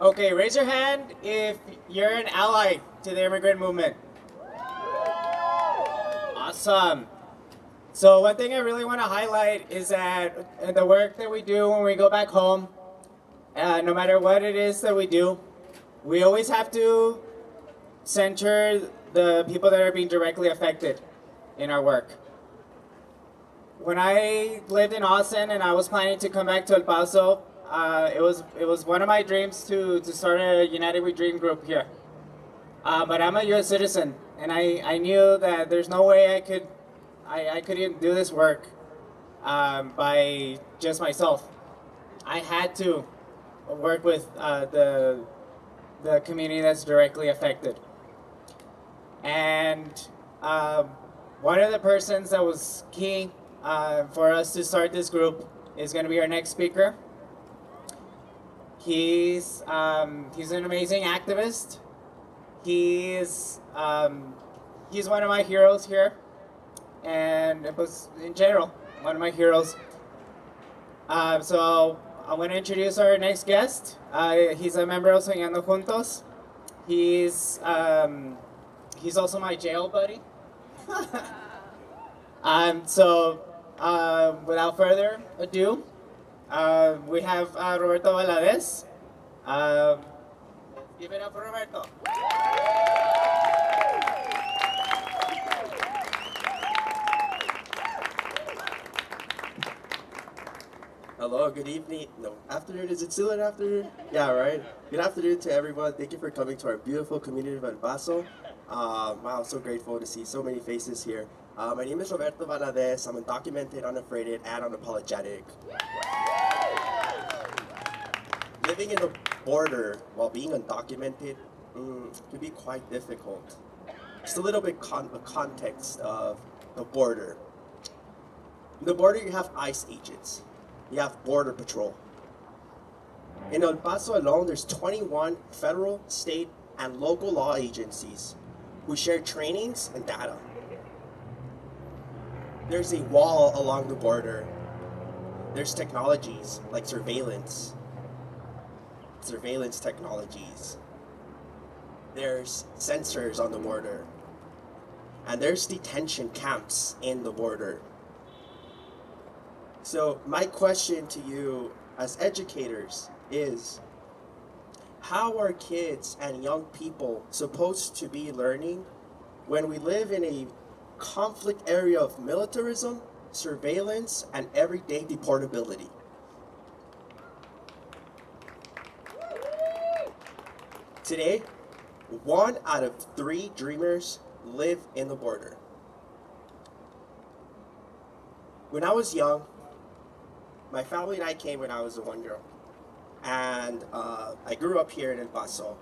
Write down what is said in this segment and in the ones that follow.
Okay, raise your hand if you're an ally to the immigrant movement. Awesome. So one thing I really want to highlight is that the work that we do when we go back home, no matter what it is that we do, we always have to center the people that are being directly affected in our work. When I lived in Austin and I was planning to come back to El Paso, it was one of my dreams to start a United We Dream group here. But I'm a U.S. citizen, and I knew that there's no way I couldn't do this work by just myself. I had to work with the community that's directly affected. And one of the persons that was key for us to start this group is going to be our next speaker. He's an amazing activist. He's one of my heroes here, and it was in general one of my heroes. So I want to introduce our next guest. He's a member of Soñando, Juntos. He's also my jail buddy. Without further ado, we have Roberto Valadez. Give it up for Roberto. Hello, good evening. No, afternoon. Is it still an afternoon? Yeah, right. Good afternoon to everyone. Thank you for coming to our beautiful community of El Paso. Wow, I'm so grateful to see so many faces here. My name is Roberto Valadez. I'm undocumented, unafraid, and unapologetic. Living in the border while being undocumented can be quite difficult. Just a little bit of context of the border. In the border, you have ICE agents. You have Border Patrol. In El Paso alone, there's 21 federal, state, and local law agencies who share trainings and data. There's a wall along the border. There's technologies like surveillance technologies. There's sensors on the border. And there's detention camps in the border. So my question to you as educators is, how are kids and young people supposed to be learning when we live in a conflict area of militarism, surveillance, and everyday deportability? Today, 1 out of 3 dreamers live in the border. When I was young, my family and I came when I was a 1-year-old. And I grew up here in El Paso.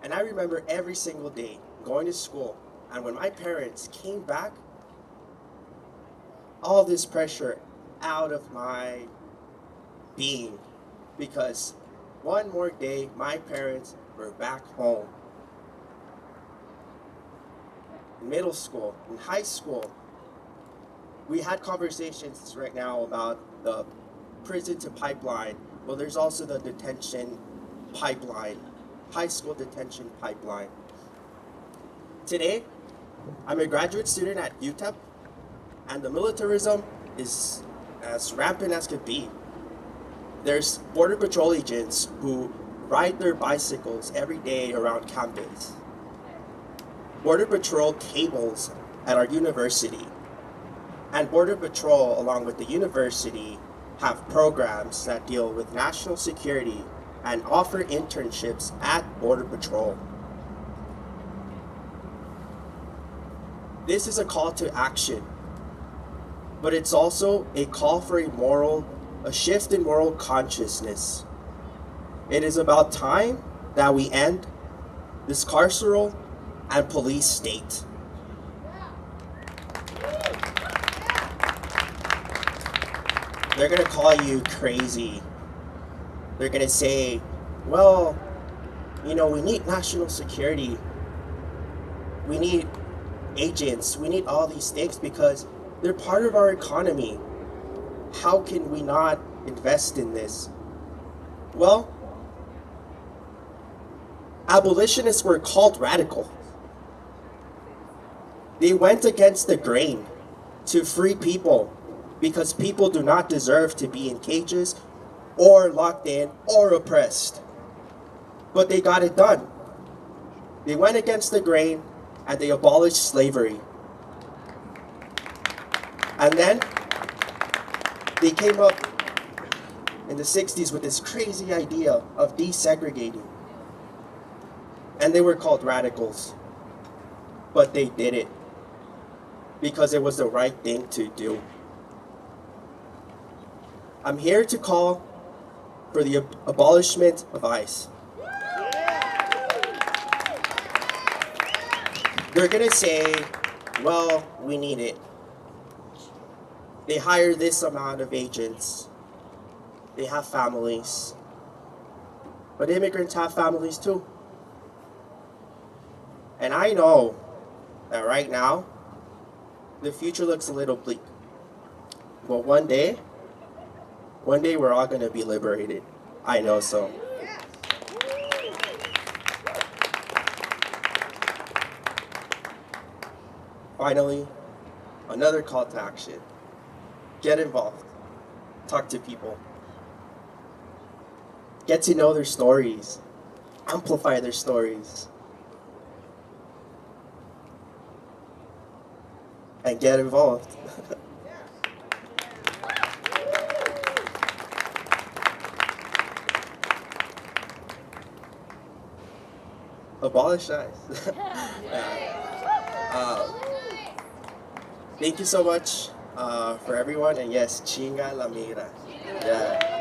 And I remember every single day going to school. And when my parents came back, all this pressure out of my being. Because one more day, my parents were back home. In middle school, in high school, we had conversations right now about the prison to pipeline. Well, there's also the detention pipeline, high school detention pipeline. Today, I'm a graduate student at UTEP, and the militarism is as rampant as could be. There's Border Patrol agents who ride their bicycles every day around campus. Border Patrol tables at our university. And Border Patrol, along with the university, have programs that deal with national security and offer internships at Border Patrol. This is a call to action, but it's also a call for a shift in moral consciousness. It is about time that we end this carceral and police state. They're gonna call you crazy. They're gonna say, well, we need national security. We need agents. We need all these things because they're part of our economy. How can we not invest in this? Well, abolitionists were called radical. They went against the grain to free people because people do not deserve to be in cages or locked in or oppressed. But they got it done. They went against the grain and they abolished slavery. And then they came up in the 60s with this crazy idea of desegregating. And they were called radicals. But they did it because it was the right thing to do. I'm here to call for the abolishment of ICE. They're gonna say, well, we need it. They hire this amount of agents. They have families. But immigrants have families too. And I know that right now, the future looks a little bleak. But one day we're all gonna be liberated. I know so. Finally, another call to action. Get involved. Talk to people. Get to know their stories. Amplify their stories. And get involved. Abolish ICE. Thank you so much for everyone, and yes, chinga la migra. Yeah.